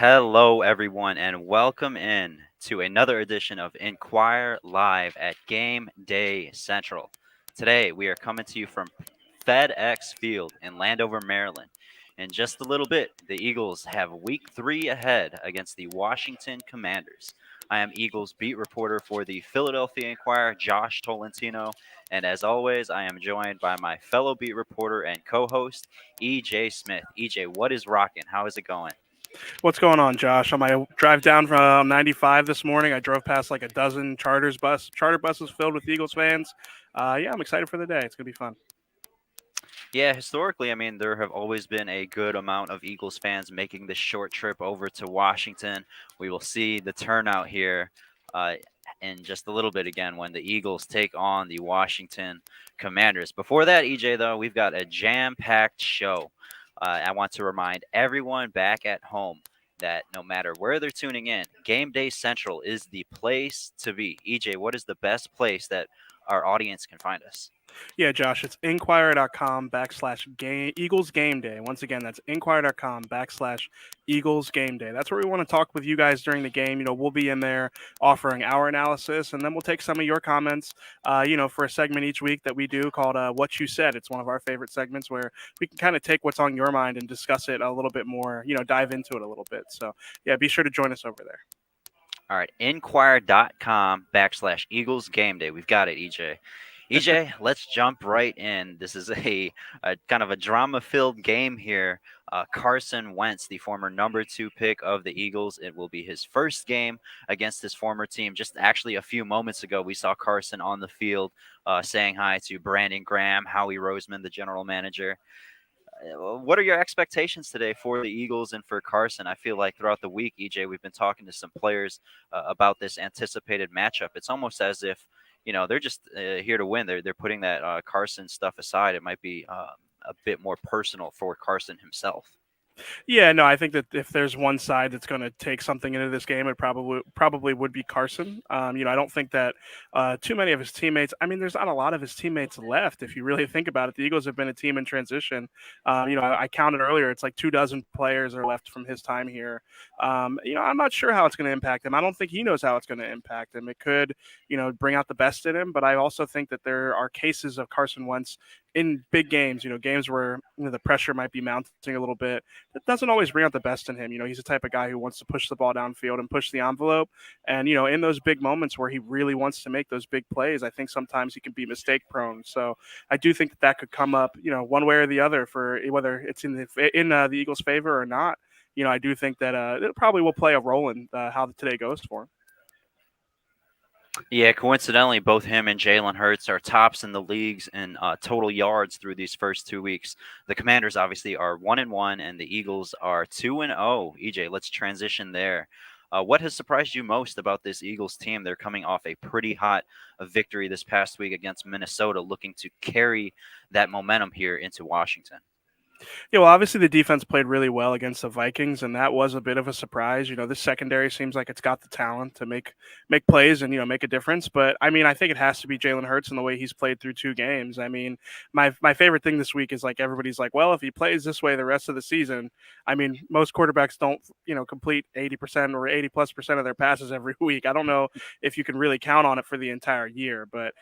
Hello, everyone, and welcome in to another edition of Inquire Live at Game Day Central. Today, we are coming to you from FedEx Field in Landover, Maryland. In just a little bit, the Eagles have week 3 ahead against the Washington Commanders. I am Eagles beat reporter for the Philadelphia Inquirer, Josh Tolentino, and as always, I am joined by my fellow beat reporter and co-host, EJ Smith. EJ, what is rocking? How is it going? What's going on, Josh? On my drive down from 95 this morning, I drove past like a dozen charter buses filled with Eagles fans. Yeah, I'm excited for the day. It's gonna be fun. Yeah, historically, I mean, there have always been a good amount of Eagles fans making this short trip over to Washington. We will see the turnout here uh, in just a little bit again when the Eagles take on the Washington Commanders. Before that, EJ, though, we've got a jam packed show. I want to remind everyone back at home that no matter where they're tuning in, Game Day Central is the place to be. EJ, what is the best place that our audience can find us? Yeah, Josh, it's inquirer.com/game Eagles Game Day. Once again, that's inquirer.com/Eagles Game Day. That's where we want to talk with you guys during the game. We'll be in there offering our analysis, and then we'll take some of your comments, for a segment each week that we do called What You Said. It's one of our favorite segments where we can kind of take what's on your mind and discuss it a little bit more, dive into it a little bit. So, yeah, be sure to join us over there. All right, inquire.com/Eagles Game Day. We've got it, EJ. EJ, let's jump right in. This is a kind of a drama-filled game here. Carson Wentz, the former number 2 pick of the Eagles, it will be his first game against his former team. Just actually a few moments ago, we saw Carson on the field saying hi to Brandon Graham, Howie Roseman, the general manager. What are your expectations today for the Eagles and for Carson? I feel like throughout the week, EJ, we've been talking to some players about this anticipated matchup. It's almost as if they're just here to win. They're putting that Carson stuff aside. It might be a bit more personal for Carson himself. Yeah, no, I think that if there's one side that's going to take something into this game, it probably would be Carson. I don't think that too many of his teammates. I mean, there's not a lot of his teammates left. If you really think about it, the Eagles have been a team in transition. I counted earlier; it's like 24 players are left from his time here. I'm not sure how it's going to impact him. I don't think he knows how it's going to impact him. It could, bring out the best in him, but I also think that there are cases of Carson Wentz in big games, games where the pressure might be mounting a little bit. That doesn't always bring out the best in him. He's the type of guy who wants to push the ball downfield and push the envelope. And in those big moments where he really wants to make those big plays, I think sometimes he can be mistake prone. So I do think that could come up, one way or the other for whether it's in the Eagles' favor or not. I do think that it probably will play a role in how today goes for him. Yeah, coincidentally, both him and Jalen Hurts are tops in the leagues in total yards through these first 2 weeks. The Commanders obviously are 1-1, and the Eagles are 2-0. EJ, let's transition there. What has surprised you most about this Eagles team? They're coming off a pretty hot victory this past week against Minnesota, looking to carry that momentum here into Washington. Yeah, well, obviously the defense played really well against the Vikings, and that was a bit of a surprise. This secondary seems like it's got the talent to make plays and make a difference. But I mean, I think it has to be Jalen Hurts and the way he's played through 2 games. I mean, my favorite thing this week is like everybody's like, well, if he plays this way the rest of the season, I mean, most quarterbacks don't complete 80% or 80+% of their passes every week. I don't know if you can really count on it for the entire year, but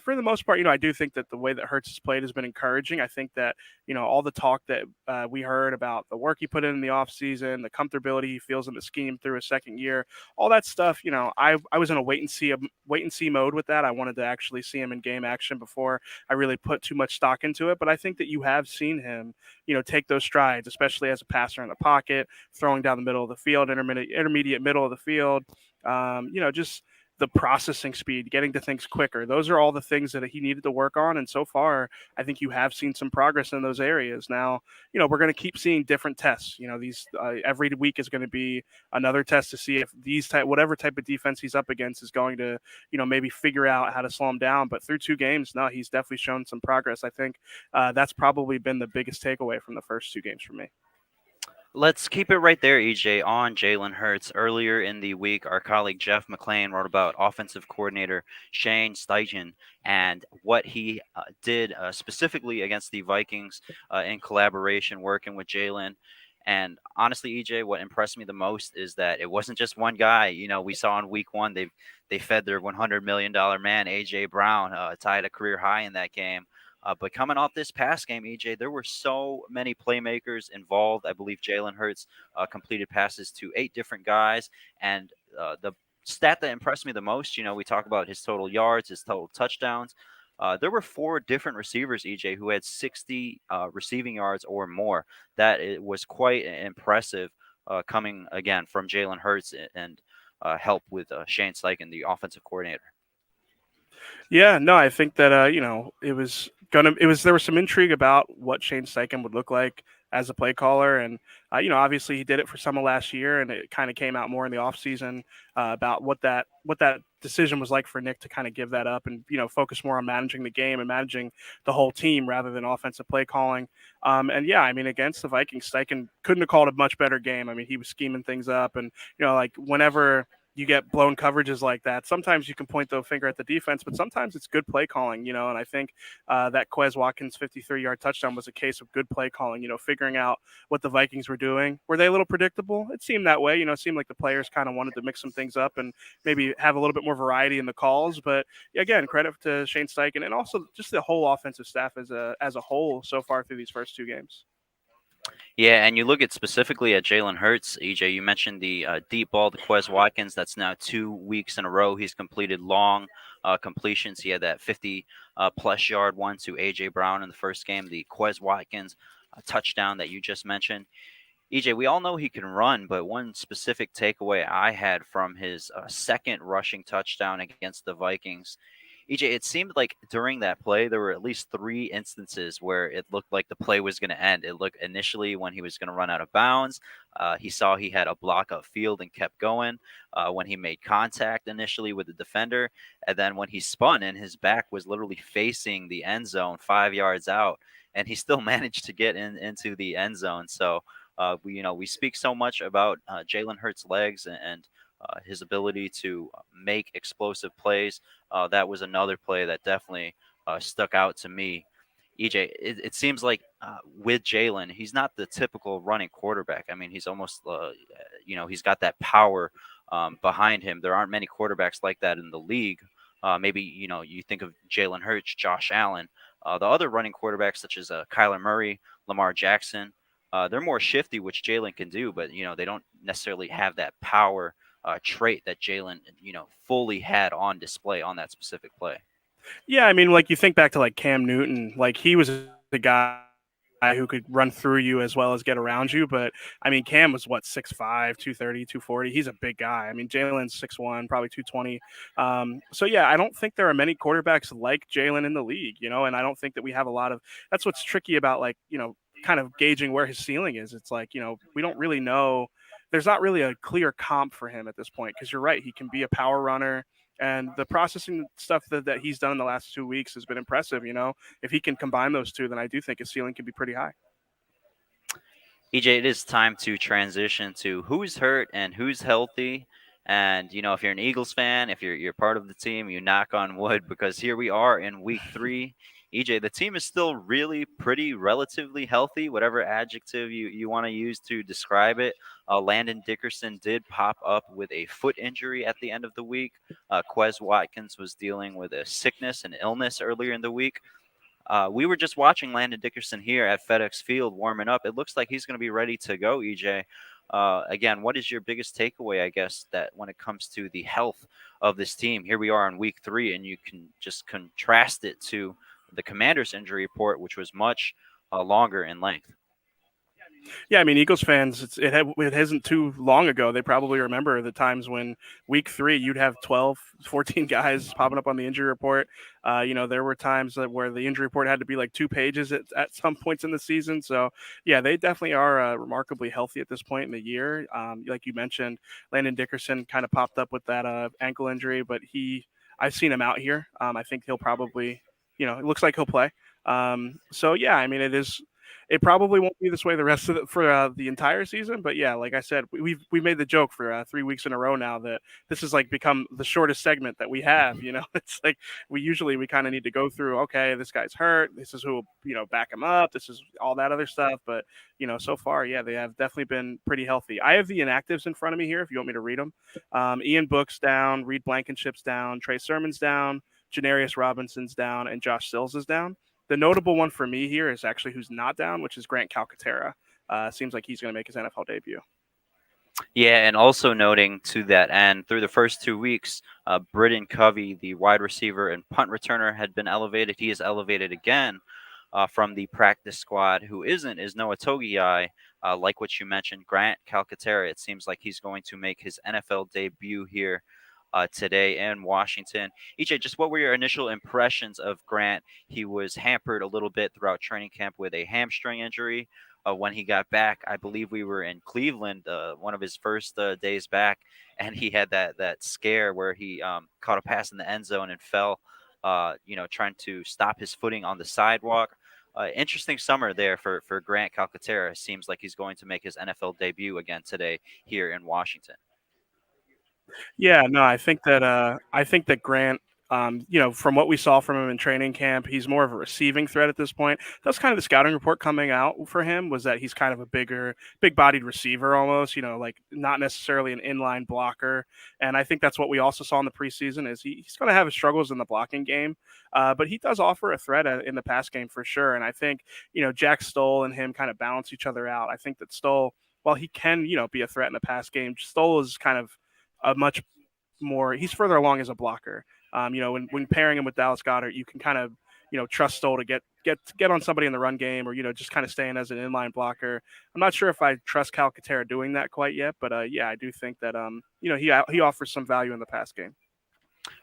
for the most part, I do think that the way that Hurts has played has been encouraging. I think that all the talk that we heard about the work he put in the offseason, the comfortability he feels in the scheme through his second year, all that stuff. I was in a wait and see mode with that. I wanted to actually see him in game action before I really put too much stock into it. But I think that you have seen him, take those strides, especially as a passer in the pocket, throwing down the middle of the field, intermediate middle of the field. Just the processing speed, getting to things quicker. Those are all the things that he needed to work on. And so far, I think you have seen some progress in those areas. Now, we're going to keep seeing different tests. These every week is going to be another test to see if whatever type of defense he's up against is going to, maybe figure out how to slow him down. But through 2 games, no, he's definitely shown some progress. I think that's probably been the biggest takeaway from the first 2 games for me. Let's keep it right there, EJ, on Jalen Hurts. Earlier in the week, our colleague Jeff McClain wrote about offensive coordinator Shane Steichen and what he did specifically against the Vikings in collaboration, working with Jalen. And honestly, EJ, what impressed me the most is that it wasn't just one guy. We saw in week one they fed their $100 million man AJ Brown, tied a career high in that game. But coming off this past game, EJ, there were so many playmakers involved. I believe Jalen Hurts completed passes to 8 different guys, and the stat that impressed me the most, we talk about his total yards, his total touchdowns. There were 4 different receivers, EJ, who had 60 receiving yards or more. That it was quite impressive, coming again from Jalen Hurts and help with Shane Steichen, the offensive coordinator. Yeah, no, I think that it was there was some intrigue about what Shane Steichen would look like as a play caller, and obviously he did it for some of last year, and it kind of came out more in the offseason about what that decision was like for Nick to kind of give that up and focus more on managing the game and managing the whole team rather than offensive play calling. And yeah, I mean against the Vikings, Steichen couldn't have called a much better game. I mean he was scheming things up, and like whenever you get blown coverages like that. Sometimes you can point the finger at the defense, but sometimes it's good play calling, And I think that Quez Watkins 53-yard touchdown was a case of good play calling, figuring out what the Vikings were doing. Were they a little predictable? It seemed that way. It seemed like the players kind of wanted to mix some things up and maybe have a little bit more variety in the calls. But again, credit to Shane Steichen and also just the whole offensive staff as a whole so far through these first 2 games. Yeah, and you look at specifically at Jalen Hurts, EJ. You mentioned the deep ball to Quez Watkins. That's now 2 weeks in a row. He's completed long completions. He had that 50 plus yard one to AJ Brown in the first game. The Quez Watkins touchdown that you just mentioned. EJ, we all know he can run, but one specific takeaway I had from his second rushing touchdown against the Vikings, EJ, it seemed like during that play there were at least 3 instances where it looked like the play was going to end. It looked initially when he was going to run out of bounds. He saw he had a block up field and kept going. When he made contact initially with the defender, and then when he spun and his back was literally facing the end zone 5 yards out, and he still managed to get into the end zone. So we speak so much about Jalen Hurts' legs and his ability to make explosive plays. That was another play that definitely stuck out to me. EJ, it seems like with Jalen, he's not the typical running quarterback. I mean, he's almost, he's got that power behind him. There aren't many quarterbacks like that in the league. Maybe, you think of Jalen Hurts, Josh Allen. The other running quarterbacks, such as Kyler Murray, Lamar Jackson, they're more shifty, which Jalen can do, but they don't necessarily have that power trait that Jalen fully had on display on that specific play. Yeah, I mean, like you think back to like Cam Newton, like he was the guy who could run through you as well as get around you. But I mean, Cam was what 6'5", 230, 240. He's a big guy. I mean, Jalen's 6'1", probably 220. So yeah, I don't think there are many quarterbacks like Jalen in the league, and I don't think that we have a lot of. That's what's tricky about like kind of gauging where his ceiling is. It's like we don't really know. There's not really a clear comp for him at this point because you're right. He can be a power runner. And the processing stuff that he's done in the last 2 weeks has been impressive. If he can combine those two, then I do think his ceiling can be pretty high. EJ, it is time to transition to who's hurt and who's healthy. And if you're an Eagles fan, if you're part of the team, you knock on wood because here we are in week 3. EJ, the team is still really pretty relatively healthy, whatever adjective you want to use to describe it. Landon Dickerson did pop up with a foot injury at the end of the week. Quez Watkins was dealing with a sickness and illness earlier in the week. We were just watching Landon Dickerson here at FedEx Field warming up. It looks like he's going to be ready to go, EJ. Again, what is your biggest takeaway, I guess, that when it comes to the health of this team? Here we are in week 3, and you can just contrast it to the Commander's injury report, which was much longer in length. Yeah, I mean, Eagles fans, it isn't too long ago. They probably remember the times when week 3, you'd have 12, 14 guys popping up on the injury report. There were times where the injury report had to be like 2 pages at some points in the season. So, yeah, they definitely are remarkably healthy at this point in the year. Like you mentioned, Landon Dickerson kind of popped up with that ankle injury, but I've seen him out here. I think he'll probably, it looks like he'll play. So, yeah, I mean, it is It probably won't be this way the rest of for the entire season, but yeah, like I said, we've made the joke for 3 weeks in a row now that this has like become the shortest segment that we have. It's like we kind of need to go through. Okay, this guy's hurt. This is who back him up. This is all that other stuff. But so far, yeah, they have definitely been pretty healthy. I have the inactives in front of me here. If you want me to read them, Ian Book's down, Reed Blankenship's down, Trey Sermon's down, Janarius Robinson's down, and Josh Sills is down. The notable one for me here is actually who's not down, which is Grant Calcaterra. Seems like he's going to make his NFL debut. Yeah, and also noting to that end, through the first 2 weeks, Britton Covey, the wide receiver and punt returner, had been elevated. He is elevated again from the practice squad. Who isn't is Noah Togiai. Like what you mentioned, Grant Calcaterra. It seems like he's going to make his NFL debut here today in Washington. EJ, just what were your initial impressions of Grant? He was hampered a little bit throughout training camp with a hamstring injury. When he got back, I believe we were in Cleveland, one of his first days back, and he had that scare where he caught a pass in the end zone and fell, trying to stop his footing on the sidewalk. Interesting summer there for Grant Calcaterra. Seems like he's going to make his NFL debut again today here in Washington. Yeah, no, I think that Grant, from what we saw from him in training camp, he's more of a receiving threat at this point. That's kind of the scouting report coming out for him was that he's kind of a big-bodied receiver almost. Like not necessarily an inline blocker. And I think that's what we also saw in the preseason is he's going to have his struggles in the blocking game, but he does offer a threat in the pass game for sure. And I think Jack Stoll and him kind of balance each other out. I think that Stoll, while he can be a threat in the pass game, Stoll is kind of a much more he's further along as a blocker. When pairing him with Dallas Goedert, you can kind of trust Stoll to get on somebody in the run game, or just kind of staying as an inline blocker. I'm not sure if I trust Calcaterra doing that quite yet, but yeah, I do think that he offers some value in the pass game.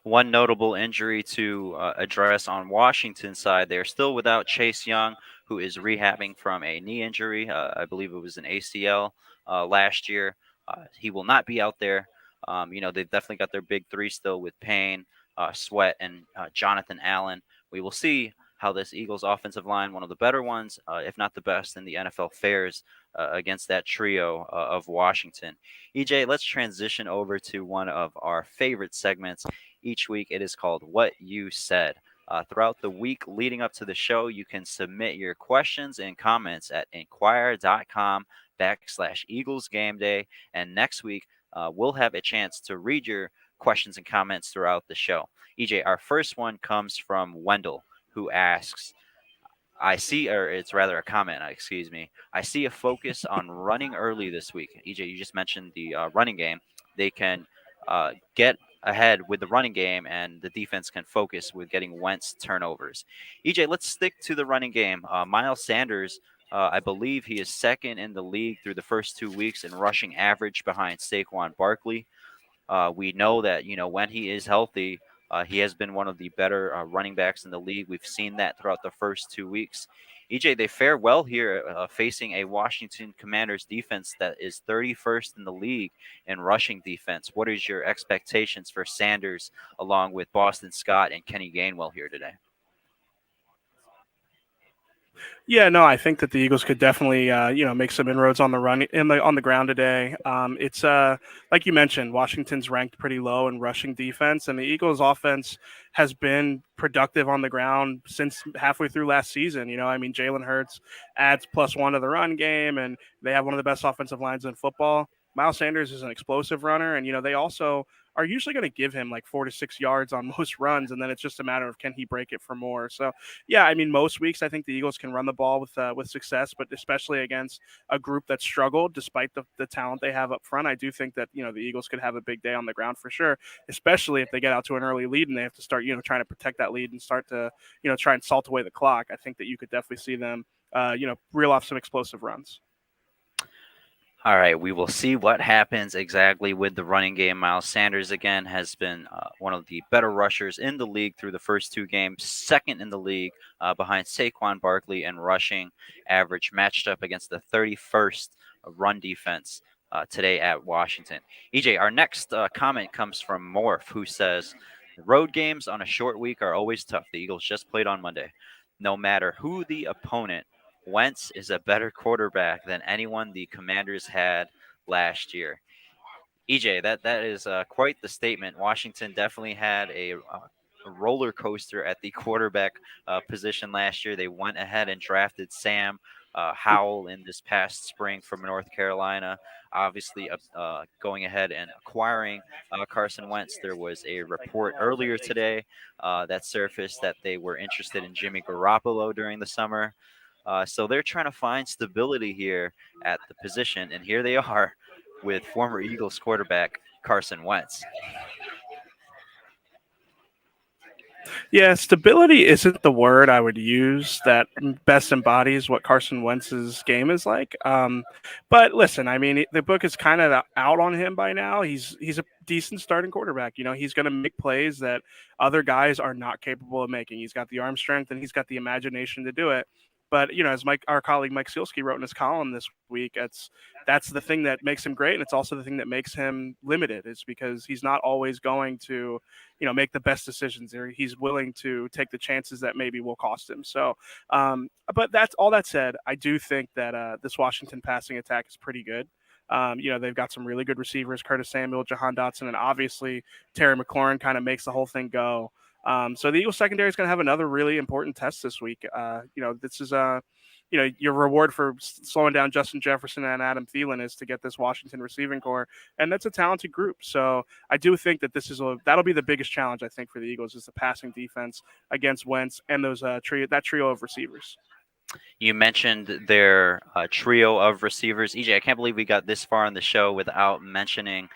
One notable injury to address on Washington's side, they're still without Chase Young, who is rehabbing from a knee injury. I believe it was an ACL last year. He will not be out there. They've definitely got their big three still with Payne, Sweat, and Jonathan Allen. We will see how this Eagles offensive line, one of the better ones, if not the best in the NFL, fares against that trio of Washington. EJ, let's transition over to one of our favorite segments each week. It is called What You Said. Throughout the week leading up to the show, you can submit your questions and comments at inquirer.com/Eagles Game Day. And next week, we'll have a chance to read your questions and comments throughout the show. EJ, our first one comes from Wendell, who asks, I see, or it's rather a comment, excuse me. I see a focus on running early this week. EJ, you just mentioned the running game. They can get ahead with the running game, and the defense can focus with getting Wentz turnovers. EJ, let's stick to the running game. Miles Sanders, I believe he is second in the league through the first 2 weeks in rushing average behind Saquon Barkley. We know that when he is healthy, he has been one of the better running backs in the league. We've seen that throughout the first 2 weeks. EJ, they fare well here, facing a Washington Commanders defense that is 31st in the league in rushing defense. What is your expectations for Sanders along with Boston Scott and Kenny Gainwell here today? Yeah, no, I think that the Eagles could definitely, make some inroads on the run on the ground today. It's like you mentioned, Washington's ranked pretty low in rushing defense, and the Eagles' offense has been productive on the ground since halfway through last season. I mean, Jalen Hurts adds +1 to the run game, and they have one of the best offensive lines in football. Miles Sanders is an explosive runner, and they also are usually going to give him like 4 to 6 yards on most runs, and then it's just a matter of can he break it for more. So yeah, I mean, most weeks I think the Eagles can run the ball with success, but especially against a group that struggled despite the talent they have up front, I do think that the Eagles could have a big day on the ground for sure, especially if they get out to an early lead and they have to start trying to protect that lead and start to try and salt away the clock. I think that you could definitely see them reel off some explosive runs. All right, we will see what happens exactly with the running game. Miles Sanders, again, has been one of the better rushers in the league through the first 2 games, second in the league behind Saquon Barkley and rushing average, matched up against the 31st run defense today at Washington. EJ, our next comment comes from Morph, who says, road games on a short week are always tough. The Eagles just played on Monday. No matter who the opponent, Wentz is a better quarterback than anyone the Commanders had last year. EJ, that is quite the statement. Washington definitely had a roller coaster at the quarterback position last year. They went ahead and drafted Sam Howell in this past spring from North Carolina. Obviously, going ahead and acquiring Carson Wentz. There was a report earlier today that surfaced that they were interested in Jimmy Garoppolo during the summer. So they're trying to find stability here at the position, and here they are with former Eagles quarterback Carson Wentz. Yeah, stability isn't the word I would use that best embodies what Carson Wentz's game is like. But listen, I mean, the book is kind of out on him by now. He's a decent starting quarterback. You know, he's going to make plays that other guys are not capable of making. He's got the arm strength and he's got the imagination to do it. But you know, as our colleague Mike Sealski wrote in his column this week, that's the thing that makes him great, and it's also the thing that makes him limited. Is because he's not always going to make the best decisions there. He's willing to take the chances that maybe will cost him. So, but that's all that said. I do think that this Washington passing attack is pretty good. They've got some really good receivers, Curtis Samuel, Jahan Dotson, and obviously Terry McLaurin kind of makes the whole thing go. So the Eagles secondary is going to have another really important test this week. This is your reward for slowing down Justin Jefferson and Adam Thielen is to get this Washington receiving core, and that's a talented group. So I do think that that'll be the biggest challenge I think for the Eagles is the passing defense against Wentz and that trio of receivers. You mentioned their trio of receivers. EJ, I can't believe we got this far in the show without mentioning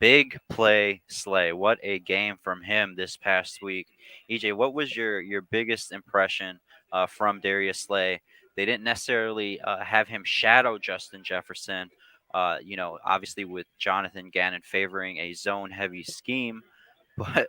Big Play Slay. What a game from him this past week. EJ, what was your biggest impression from Darius Slay? They didn't necessarily have him shadow Justin Jefferson. Obviously with Jonathan Gannon favoring a zone heavy scheme, but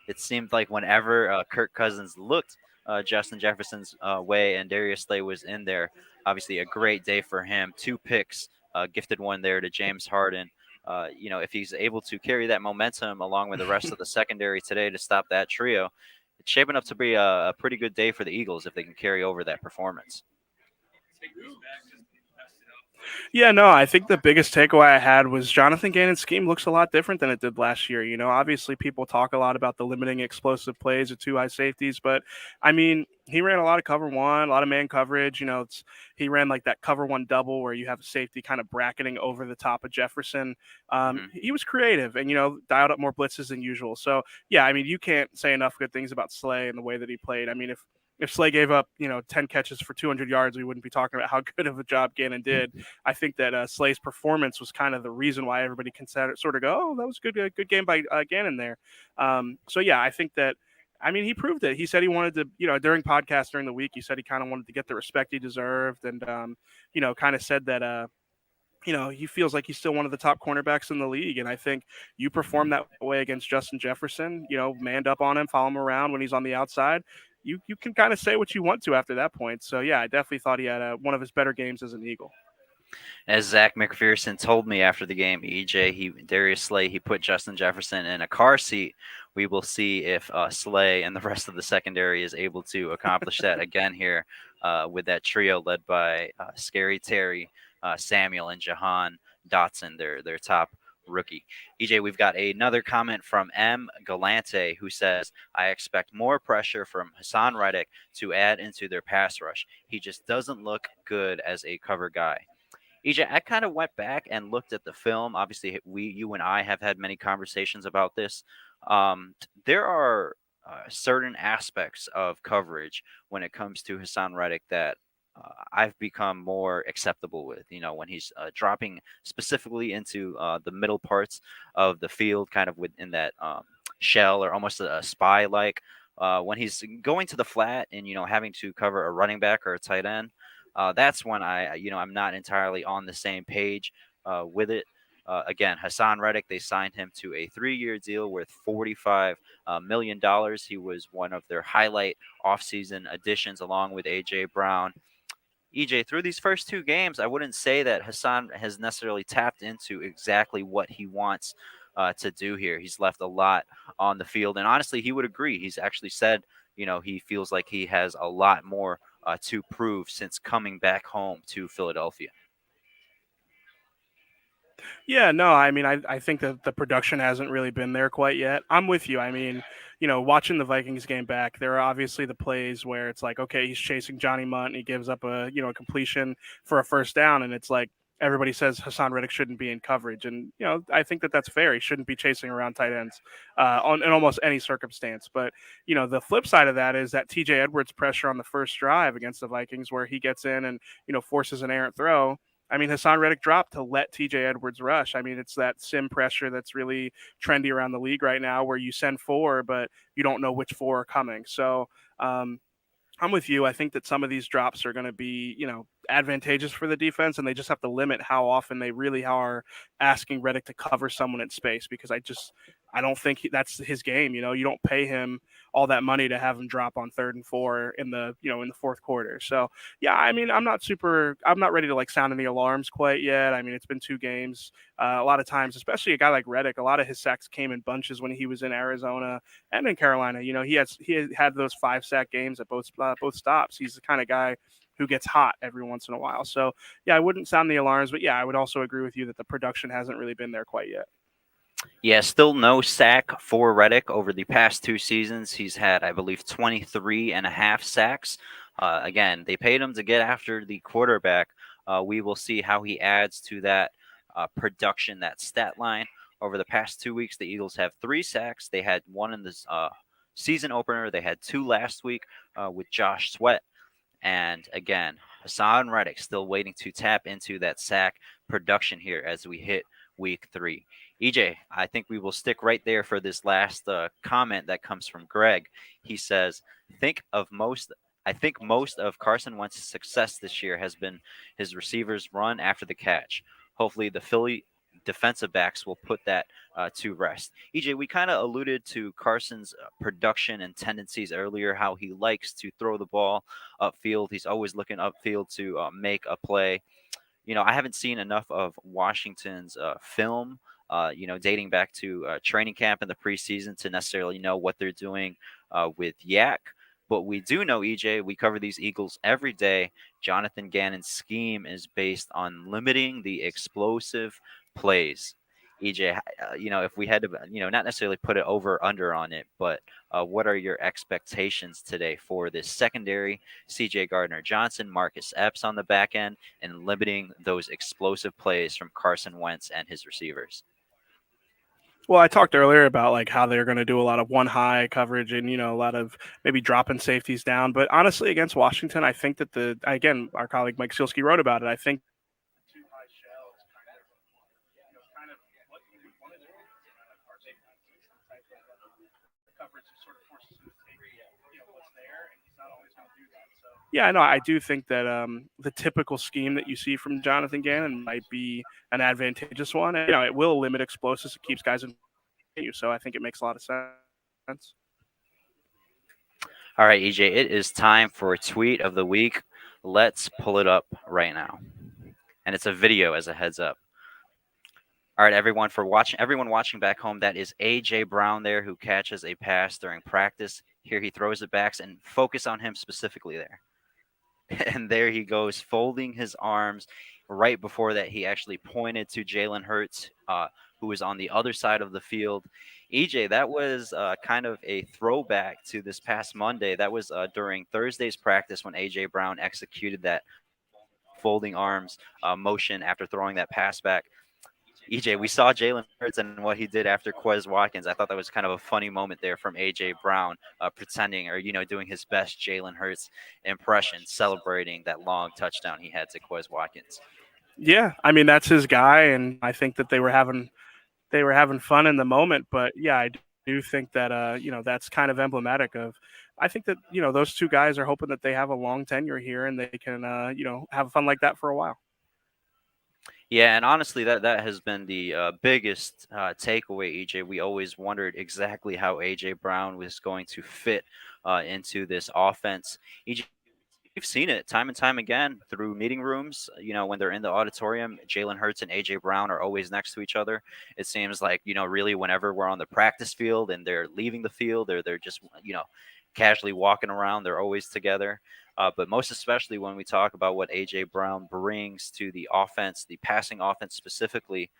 it seemed like whenever Kirk Cousins looked Justin Jefferson's way and Darius Slay was in there, obviously a great day for him. 2 picks, gifted one there to James Harden. If he's able to carry that momentum along with the rest of the secondary today to stop that trio, it's shaping up to be a pretty good day for the Eagles if they can carry over that performance. Yeah, no, I think the biggest takeaway I had was Jonathan Gannon's scheme looks a lot different than it did last year. You know, obviously people talk a lot about the limiting explosive plays with 2 high safeties, but I mean, he ran a lot of cover one, a lot of man coverage. He ran like that cover one double where you have a safety kind of bracketing over the top of Jefferson. Hmm. He was creative and dialed up more blitzes than usual. So yeah, I mean, you can't say enough good things about Slay and the way that he played. I mean, if Slay gave up, 10 catches for 200 yards, we wouldn't be talking about how good of a job Gannon did. I think that Slay's performance was kind of the reason why everybody can sort of go, oh, that was good game by Gannon there. So yeah, I think that. I mean, he proved it. He said he wanted to, during podcasts during the week, he said he kind of wanted to get the respect he deserved, and kind of said that he feels like he's still one of the top cornerbacks in the league. And I think you perform that way against Justin Jefferson, manned up on him, follow him around when he's on the outside. You can kind of say what you want to after that point. So, yeah, I definitely thought he had one of his better games as an Eagle. As Zach McPherson told me after the game, Darius Slay, he put Justin Jefferson in a car seat. We will see if Slay and the rest of the secondary is able to accomplish that again here with that trio led by Scary Terry, Samuel, and Jahan Dotson, their top rookie. EJ, we've got another comment from M. Galante who says, I expect more pressure from Hassan Reddick to add into their pass rush. He just doesn't look good as a cover guy. EJ, I kind of went back and looked at the film. Obviously, you and I have had many conversations about this. There are certain aspects of coverage when it comes to Hassan Reddick that I've become more acceptable with. When he's dropping specifically into the middle parts of the field, kind of within that shell or almost a spy like. When he's going to the flat and having to cover a running back or a tight end, that's when I'm not entirely on the same page with it. Again, Hassan Reddick, they signed him to a 3-year deal worth $45 million. He was one of their highlight offseason additions along with A.J. Brown. EJ, through these first 2 games, I wouldn't say that Hassan has necessarily tapped into exactly what he wants to do here. He's left a lot on the field, and honestly, he would agree. He's actually said, he feels like he has a lot more to prove since coming back home to Philadelphia. Yeah, no, I mean, I think that the production hasn't really been there quite yet. I'm with you. I mean, watching the Vikings game back, there are obviously the plays where it's like, okay, he's chasing Johnny Munt and he gives up a completion for a first down, and it's like everybody says Hassan Reddick shouldn't be in coverage, and I think that that's fair. He shouldn't be chasing around tight ends in almost any circumstance. But the flip side of that is that T.J. Edwards pressure on the first drive against the Vikings, where he gets in and forces an errant throw. I mean, Hassan Reddick dropped to let TJ Edwards rush. I mean, it's that sim pressure that's really trendy around the league right now where you send four, but you don't know which four are coming. So, I'm with you. I think that some of these drops are going to be, advantageous for the defense, and they just have to limit how often they really are asking Reddick to cover someone in space because I don't think that's his game. You don't pay him all that money to have him drop on 3rd and 4 in the fourth quarter. So yeah, I mean, I'm not ready to like sound any alarms quite yet. I mean, it's been 2 games. A lot of times, especially a guy like Reddick, a lot of his sacks came in bunches when he was in Arizona and in Carolina. He had those 5 sack games at both stops. He's the kind of guy who gets hot every once in a while. So yeah, I wouldn't sound the alarms, but yeah, I would also agree with you that the production hasn't really been there quite yet. Yeah, still no sack for Reddick over the past 2 seasons. He's had, I believe, 23 and a half sacks. Again, they paid him to get after the quarterback. We will see how he adds to that production, that stat line. Over the past 2 weeks, the Eagles have 3 sacks. They had one in this season opener. They had 2 last week with Josh Sweat. And again, Hassan Reddick still waiting to tap into that sack production here as we hit week 3. EJ, I think we will stick right there for this last comment that comes from Greg. He says, "Think of most. I think most of Carson Wentz's success this year has been his receivers run after the catch. Hopefully, the Philly defensive backs will put that to rest." EJ, we kind of alluded to Carson's production and tendencies earlier, how he likes to throw the ball upfield. He's always looking upfield to make a play. I haven't seen enough of Washington's film, dating back to training camp in the preseason to necessarily know what they're doing with Yak. But we do know, EJ, we cover these Eagles every day. Jonathan Gannon's scheme is based on limiting the explosive plays. EJ, if we had to, not necessarily put it over under on it, but what are your expectations today for this secondary? CJ Gardner Johnson, Marcus Epps on the back end, and limiting those explosive plays from Carson Wentz and his receivers. Well, I talked earlier about like how they're going to do a lot of one high coverage and a lot of maybe dropping safeties down. But honestly, against Washington, I think that our colleague Mike Sielski wrote about it. I think too high shell is kind of what you would want to do. The coverage just sort of forces him to take what's there, and he's not always going to do that. So yeah, no, I do think that the typical scheme that you see from Jonathan Gannon might be an advantageous one. And, it will limit explosives. It keeps guys in you. So I think it makes a lot of sense. All right, EJ, it is time for a tweet of the week. Let's pull it up right now. And it's a video as a heads up. All right, everyone watching back home, that is AJ Brown there who catches a pass during practice. Here he throws it back and focus on him specifically there. And there he goes, folding his arms. Right before that, he actually pointed to Jalen Hurts, who was on the other side of the field. EJ, that was kind of a throwback to this past Monday. That was during Thursday's practice when AJ Brown executed that folding arms motion after throwing that pass back. EJ, we saw Jalen Hurts and what he did after Quez Watkins. I thought that was kind of a funny moment there from AJ Brown, pretending or doing his best Jalen Hurts impression, celebrating that long touchdown he had to Quez Watkins. Yeah, I mean that's his guy, and I think that they were having fun in the moment. But yeah, I do think that that's kind of emblematic of. I think that those two guys are hoping that they have a long tenure here and they can have fun like that for a while. Yeah, and honestly, that has been the biggest takeaway, EJ. We always wondered exactly how AJ Brown was going to fit into this offense. EJ, we've seen it time and time again through meeting rooms. When they're in the auditorium, Jalen Hurts and AJ Brown are always next to each other. It seems like really whenever we're on the practice field and they're leaving the field, or they're just casually walking around, they're always together. But most especially when we talk about what AJ Brown brings to the offense, the passing offense specifically,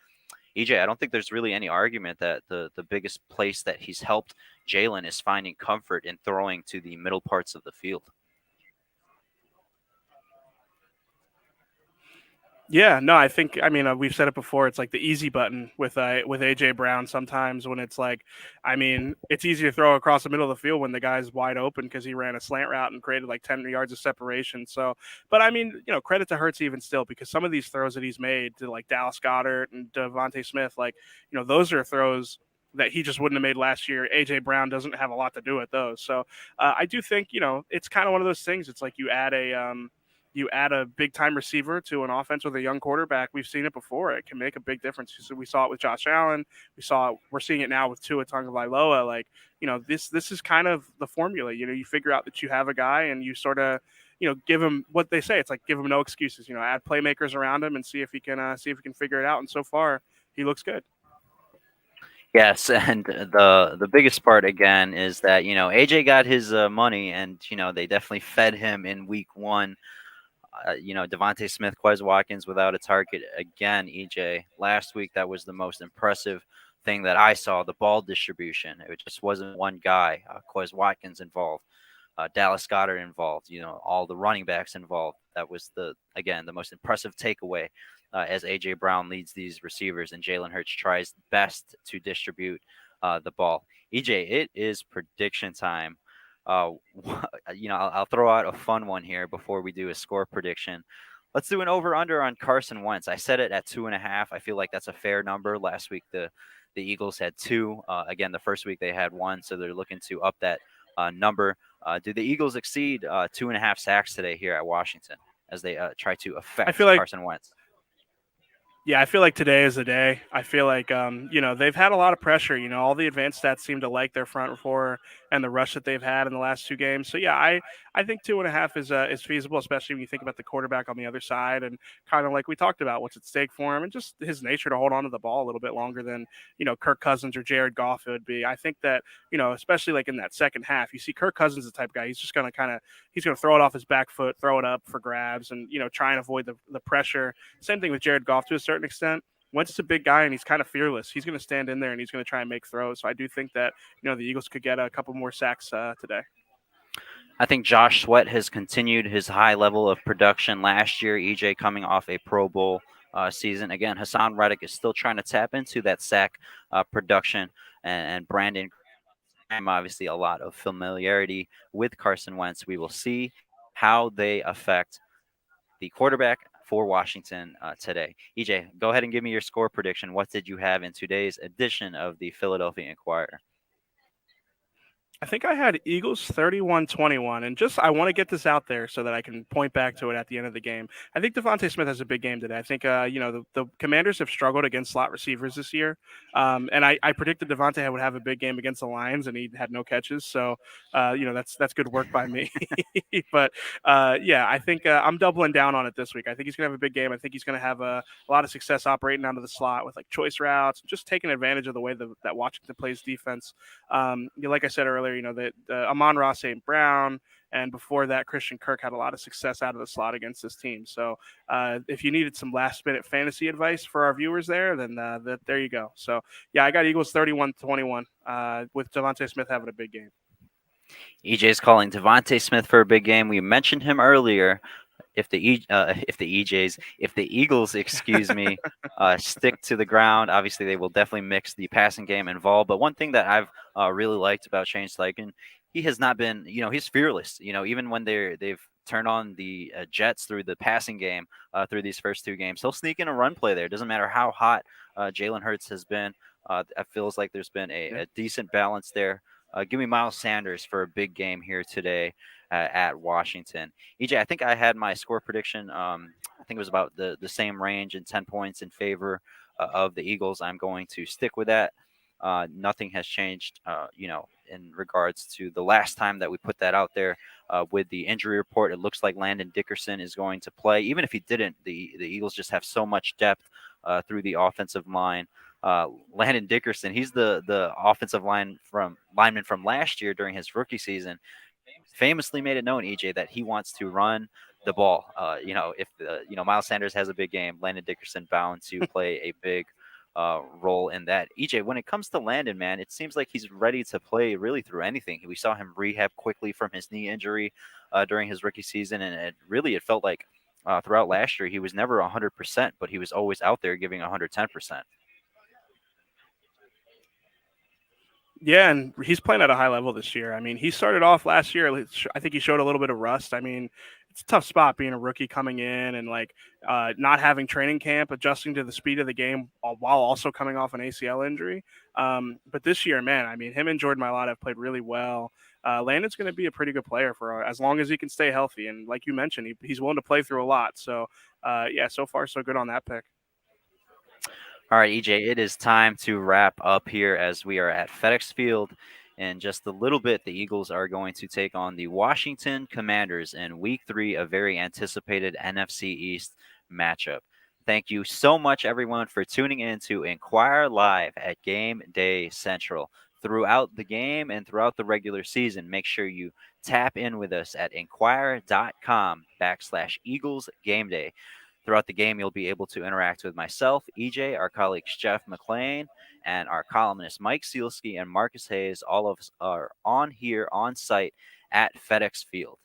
EJ, I don't think there's really any argument that the biggest place that he's helped Jalen is finding comfort in throwing to the middle parts of the field. Yeah, no, I think I mean we've said it before. It's like the easy button with AJ Brown. Sometimes when it's like, I mean, it's easy to throw across the middle of the field when the guy's wide open because he ran a slant route and created like 10 yards of separation. So, but I mean, credit to Hurts even still because some of these throws that he's made to like Dallas Goddard and Devontae Smith, like those are throws that he just wouldn't have made last year. AJ Brown doesn't have a lot to do with those. So I do think it's kind of one of those things. It's like you add a big time receiver to an offense with a young quarterback. We've seen it before. It can make a big difference. So we saw it with Josh Allen. We're seeing it now with Tua Tagovailoa. Like, this is kind of the formula. You figure out that you have a guy and you sort of, give him what they say. It's like give him no excuses. Add playmakers around him and see if he can figure it out. And so far, he looks good. Yes, and the biggest part again is that AJ got his money, and they definitely fed him in week one. Devontae Smith, Quez Watkins without a target again. EJ last week, that was the most impressive thing that I saw. The ball distribution, it just wasn't one guy. Quez Watkins involved, Dallas Goddard involved. All the running backs involved. That was the most impressive takeaway. As AJ Brown leads these receivers and Jalen Hurts tries best to distribute the ball. EJ, it is prediction time. Uh, I'll throw out a fun one here before we do a score prediction. Let's do an over under on Carson Wentz. I set it at 2.5. I feel like that's a fair number. Last week the Eagles had two. Again, the first week they had one, so they're looking to up that number. Do the Eagles exceed 2.5 sacks today here at Washington as they try to I affect feel like Carson Wentz? Yeah, I feel like today is the day. I feel like they've had a lot of pressure. All the advanced stats seem to like their front four and the rush that they've had in the last two games. So yeah, I think 2.5 is feasible, especially when you think about the quarterback on the other side and kind of like we talked about what's at stake for him and just his nature to hold on to the ball a little bit longer than Kirk Cousins or Jared Goff would be. I think that especially like in that second half, you see Kirk Cousins is the type of guy he's just he's gonna throw it off his back foot, throw it up for grabs, and try and avoid the pressure. Same thing with Jared Goff to a certain extent. Wentz is a big guy and he's kind of fearless. He's going to stand in there and he's going to try and make throws. So I do think that the Eagles could get a couple more sacks today. I think Josh Sweat has continued his high level of production last year. EJ coming off a Pro Bowl season. Again, Hassan Reddick is still trying to tap into that sack production, and Brandon Graham, obviously, a lot of familiarity with Carson Wentz. We will see how they affect the quarterback for Washington today. EJ, go ahead and give me your score prediction. What did you have in today's edition of the Philadelphia Inquirer? I think I had Eagles 31-21, and just I want to get this out there so that I can point back to it at the end of the game. I think Devontae Smith has a big game today. I think the Commanders have struggled against slot receivers this year, and I predicted Devontae would have a big game against the Lions, and he had no catches. So that's good work by me. But yeah, I think I'm doubling down on it this week. I think he's gonna have a big game. I think he's gonna have a lot of success operating out of the slot with like choice routes, just taking advantage of the way that Washington plays defense. Like I said earlier, that Amon-Ra St. Brown and before that, Christian Kirk had a lot of success out of the slot against this team. So if you needed some last minute fantasy advice for our viewers then there you go. So yeah, I got Eagles 31-21 with Devontae Smith having a big game. EJ's calling Devontae Smith for a big game. We mentioned him earlier. If the Eagles, excuse me, stick to the ground, obviously they will definitely mix the passing game involved. But one thing that I've really liked about Shane Steichen, he has not been, he's fearless. Even when they've turned on the Jets through the passing game through these first two games, he'll sneak in a run play there. It doesn't matter how hot Jalen Hurts has been. It feels like there's been a decent balance there. Give me Miles Sanders for a big game here today at Washington. EJ, I think I had my score prediction. I think it was about the same range and 10 points in favor of the Eagles. I'm going to stick with that. Nothing has changed, in regards to the last time that we put that out there with the injury report. It looks like Landon Dickerson is going to play. Even if he didn't, the Eagles just have so much depth through the offensive line. Landon Dickerson, he's the offensive lineman from last year during his rookie season. famously made it known, EJ, that he wants to run the ball. If Miles Sanders has a big game, Landon Dickerson bound to play a big role in that. EJ, when it comes to Landon, man, it seems like he's ready to play really through anything. We saw him rehab quickly from his knee injury during his rookie season, and it felt like throughout last year he was never 100%, but he was always out there giving 110%. Yeah, and he's playing at a high level this year. I mean, he started off last year. I think he showed a little bit of rust. I mean, it's a tough spot being a rookie coming in and like not having training camp, adjusting to the speed of the game while also coming off an ACL injury. But this year, man, I mean, him and Jordan Mailata have played really well. Landon's going to be a pretty good player for as long as he can stay healthy. And like you mentioned, he's willing to play through a lot. So, yeah, so far so good on that pick. All right, EJ, it is time to wrap up here as we are at FedEx Field. In just a little bit, the Eagles are going to take on the Washington Commanders in Week 3, a very anticipated NFC East matchup. Thank you so much, everyone, for tuning in to Inquire Live at Game Day Central. Throughout the game and throughout the regular season, make sure you tap in with us at inquire.com/Eagles Game Day. Throughout the game, you'll be able to interact with myself, EJ, our colleagues Jeff McLean, and our columnists Mike Sealski and Marcus Hayes. All of us are on here on site at FedEx Field.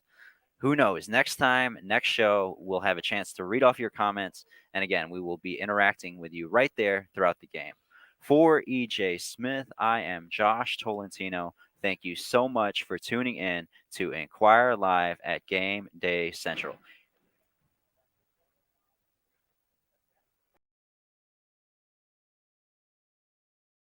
Who knows? Next time, next show, we'll have a chance to read off your comments. And again, we will be interacting with you right there throughout the game. For EJ Smith, I am Josh Tolentino. Thank you so much for tuning in to Inquire Live at Game Day Central.